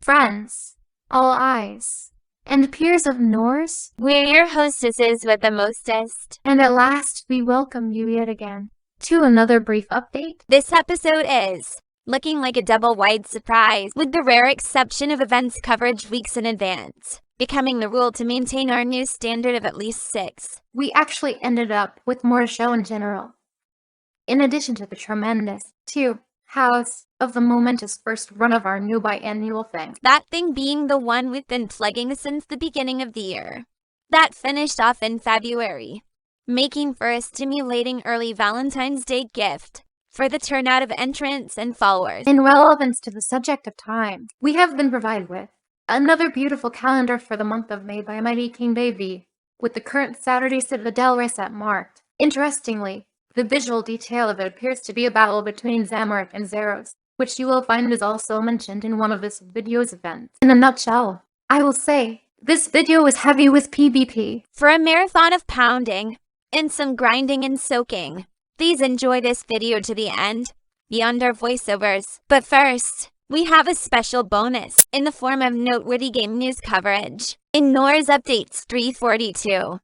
Friends, all eyes, and peers of Norse, we're your hostesses with the mostest. And at last we welcome you yet again to another brief update. This episode is looking like a double-wide surprise, with the rare exception of events coverage weeks in advance, becoming the rule to maintain our new standard of at least 6. We actually ended up with more to show in general, in addition to the tremendous 2 house of the momentous first run of our new biannual thing. That thing being the one we've been plugging since the beginning of the year. That finished off in February, making for a stimulating early Valentine's Day gift for the turnout of entrants and followers. In relevance to the subject of time, we have been provided with another beautiful calendar for the month of May by Mighty King Davey, with the current Saturday Citadel race at marked. Interestingly, the visual detail of it appears to be a battle between Zamorak and Zeros, which you will find is also mentioned in one of this video's events. In a nutshell, I will say, this video is heavy with PvP. For a marathon of pounding, and some grinding and soaking, please enjoy this video to the end, beyond our voiceovers. But first, we have a special bonus, in the form of noteworthy game news coverage. In Norse Updates 342,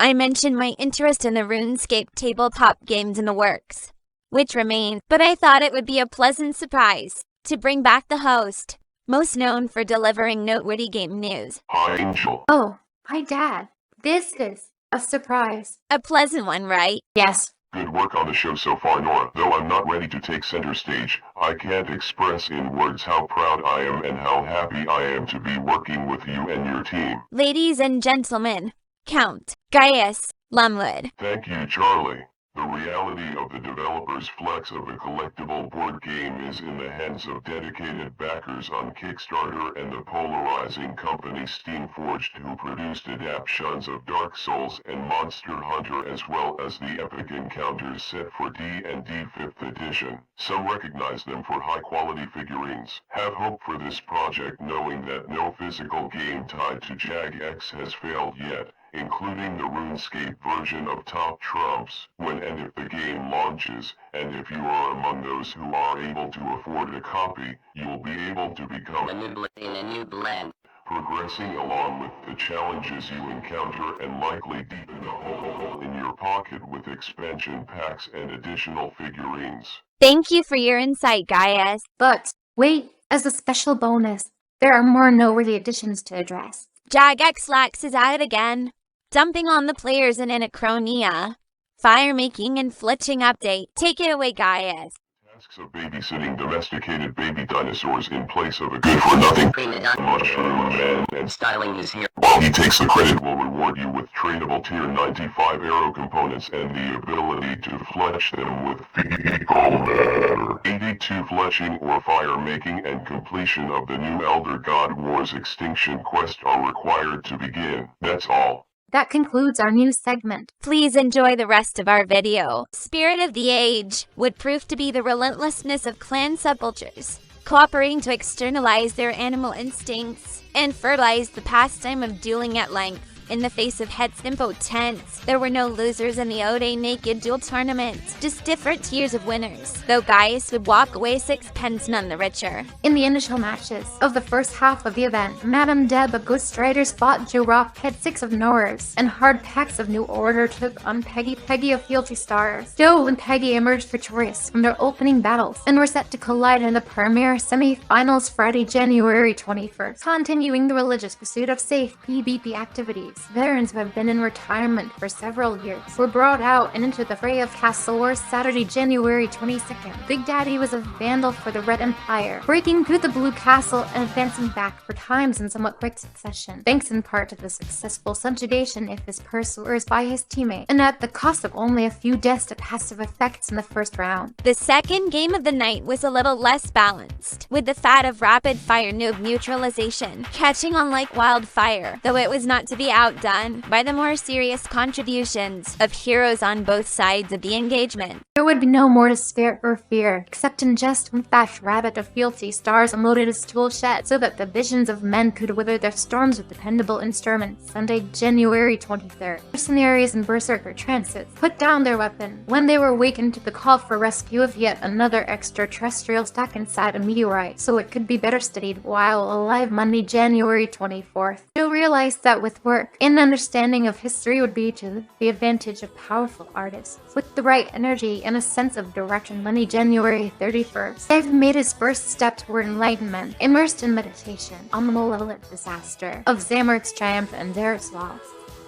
I mentioned my interest in the RuneScape tabletop games in the works, which remains, but I thought it would be a pleasant surprise to bring back the host, most known for delivering noteworthy game news. Hi, Angel. Oh, hi Dad. This is a surprise. A pleasant one, right? Yes. Good work on the show so far, Nora. Though I'm not ready to take center stage, I can't express in words how proud I am and how happy I am to be working with you and your team. Ladies and gentlemen, Count Gaius Lumwood. Thank you, Charlie. The reality of the developer's flex of a collectible board game is in the hands of dedicated backers on Kickstarter and the polarizing company Steamforged, who produced adaptations of Dark Souls and Monster Hunter, as well as the epic encounters set for D&D 5th edition. Some recognize them for high-quality figurines. Have hope for this project, knowing that no physical game tied to Jagex has failed yet, including the RuneScape version of Top Trumps, when and if the game launches, and if you are among those who are able to afford a copy, you will be able to become a new blend, progressing along with the challenges you encounter and likely deepen a hole in your pocket with expansion packs and additional figurines. Thank you for your insight, Gaius. But wait, as a special bonus, there are more noteworthy additions to address. Jagex Lax is at it again, dumping on the players in Anachronia. Fire-making and fletching update. Take it away, Gaius. Tasks of babysitting domesticated baby dinosaurs in place of a good-for-nothing mushroom man, and styling is here. while he takes the credit, will reward you with tradable tier 95 arrow components and the ability to fletch them with fecal matter. 82 fletching or fire-making and completion of the new Elder God Wars Extinction quest are required to begin. That's all. That concludes our news segment. Please enjoy the rest of our video. Spirit of the Age would prove to be the relentlessness of clan subcultures, cooperating to externalize their animal instincts and fertilize the pastime of dueling at length. In the face of heads impotence, there were no losers in the Ode Naked Duel Tournament, just different tiers of winners, though Gaius would walk away 6 none the richer. In the initial matches of the first half of the event, Madame Deb of Ghost Riders fought Joe Rock, had 6 of Norse, and Hard Packs of New Order took on Peggy of Fealty Stars. Joe and Peggy emerged victorious from their opening battles, and were set to collide in the premier semi-finals Friday, January 21st. Continuing the religious pursuit of safe PvP activities, veterans who have been in retirement for several years were brought out and into the fray of Castle Wars Saturday, January 22nd. Big Daddy was a vandal for the Red Empire, breaking through the Blue Castle and advancing back for times in somewhat quick succession, thanks in part to the successful subjugation of his pursuers by his teammate, and at the cost of only a few deaths to passive effects in the first round. The second game of the night was a little less balanced, with the fad of rapid-fire noob neutralization catching on like wildfire, though it was not to be outdone by the more serious contributions of heroes on both sides of the engagement. There would be no more despair or fear, except in jest when Thatch Rabbit of fealty stars unloaded his tool shed so that the visions of men could wither their storms with dependable instruments. Sunday, January 23rd. Mercenaries and berserker trances put down their weapon when they were awakened to the call for rescue of yet another extraterrestrial stuck inside a meteorite, so it could be better studied while alive. Monday, January 24th. Joe realized that with work, an understanding of history would be to the advantage of powerful artists. With the right energy and a sense of direction. Monday, January 31st. Dave made his first step toward enlightenment, immersed in meditation on the malevolent disaster of Zamark's triumph and Derek's loss.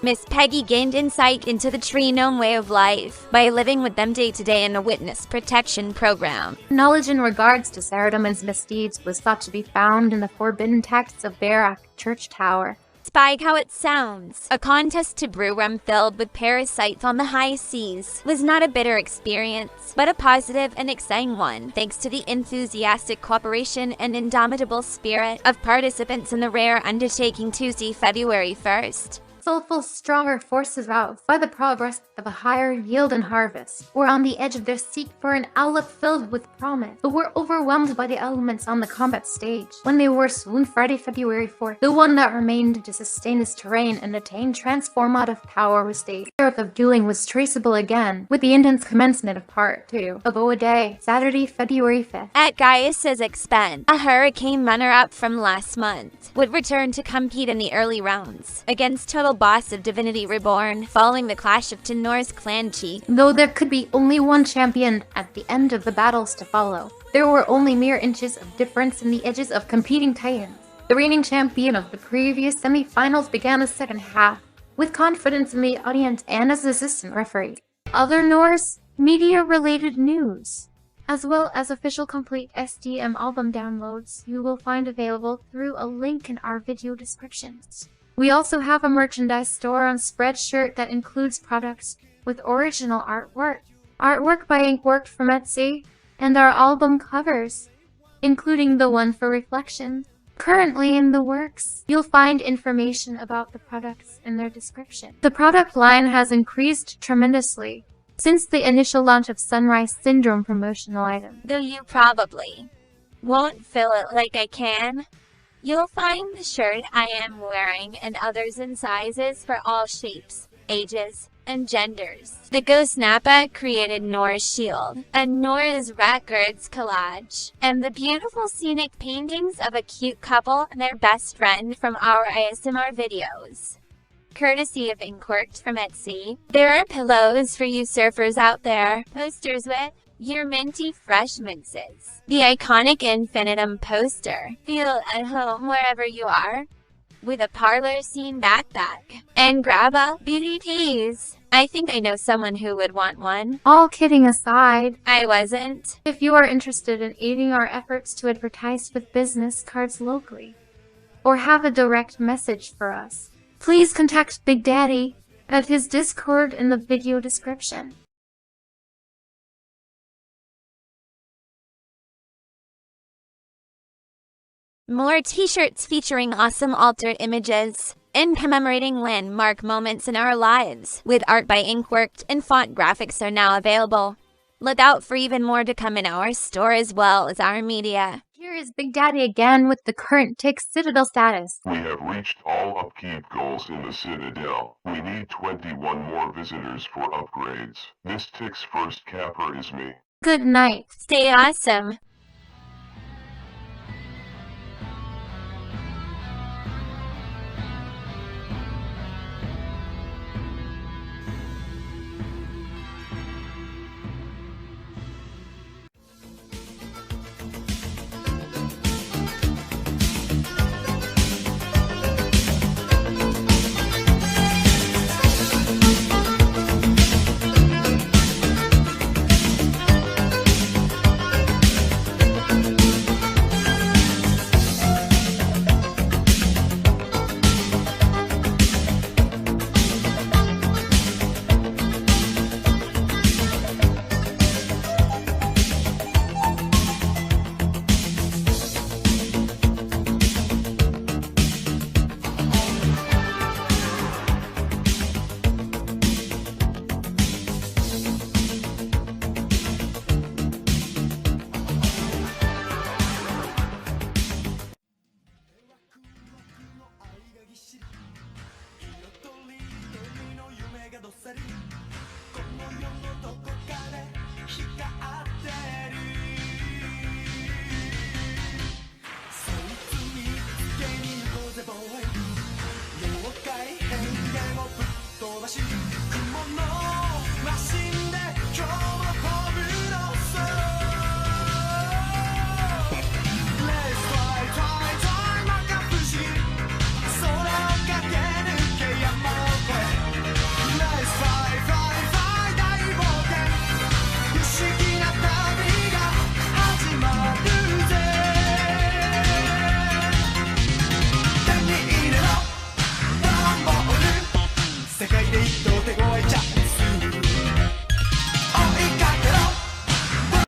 Miss Peggy gained insight into the tree gnome way of life by living with them day to day in a witness protection program. Knowledge in regards to Saradomin's misdeeds was thought to be found in the forbidden texts of Barak Church Tower. Spike how it sounds. A contest to brew rum filled with parasites on the high seas was not a bitter experience, but a positive and exciting one, thanks to the enthusiastic cooperation and indomitable spirit of participants in the rare undertaking Tuesday, February 1st. Soulful, stronger forces out by the progress of a higher yield and harvest were on the edge of their seek for an outlook filled with promise, but were overwhelmed by the elements on the combat stage. When they were swooned Friday, February 4th, the one that remained to sustain his terrain and attain transformative power was the spirit of dueling was traceable again, with the intense commencement of Part 2 of O A Day, Saturday, February 5th. At Gaius's expense, a hurricane runner-up from last month would return to compete in the early rounds against Total Boss of Divinity Reborn, following the clash of Tenor's clan chief. Though there could be only one champion at the end of the battles to follow, there were only mere inches of difference in the edges of competing titans. The reigning champion of the previous semi-finals began the second half, with confidence in the audience and as assistant referee. Other Norse media-related news, as well as official complete SDM album downloads, you will find available through a link in our video descriptions. We also have a merchandise store on Spreadshirt that includes products with original artwork by Inkworked from Etsy, and our album covers, including the one for Reflection, currently in the works. You'll find information about the products in their description. The product line has increased tremendously since the initial launch of Sunrise Syndrome promotional items. Though you probably won't feel it like I can, you'll find the shirt I am wearing and others in sizes for all shapes, ages, and genders. The Ghost Nappa created Nora's shield, and Nora's records collage, and the beautiful scenic paintings of a cute couple and their best friend from our ASMR videos. Courtesy of Inkworked from Etsy, there are pillows for you surfers out there, posters with your minty fresh minces, the iconic infinitum poster, feel at home wherever you are, with a parlor scene backpack, and grab a beauty tease. I think I know someone who would want one. All kidding aside, I wasn't. if you are interested in aiding our efforts to advertise with business cards locally, or have a direct message for us, please contact Big Daddy at his Discord in the video description. More t-shirts featuring awesome altered images and commemorating landmark moments in our lives with art by Inkworked and font graphics are now available. Look out for even more to come in our store as well as our media. Here is Big Daddy again with the current tick Citadel status. We have reached all upkeep goals in the Citadel. We need 21 more visitors for upgrades. This tick's first capper is me. Good night. Stay awesome.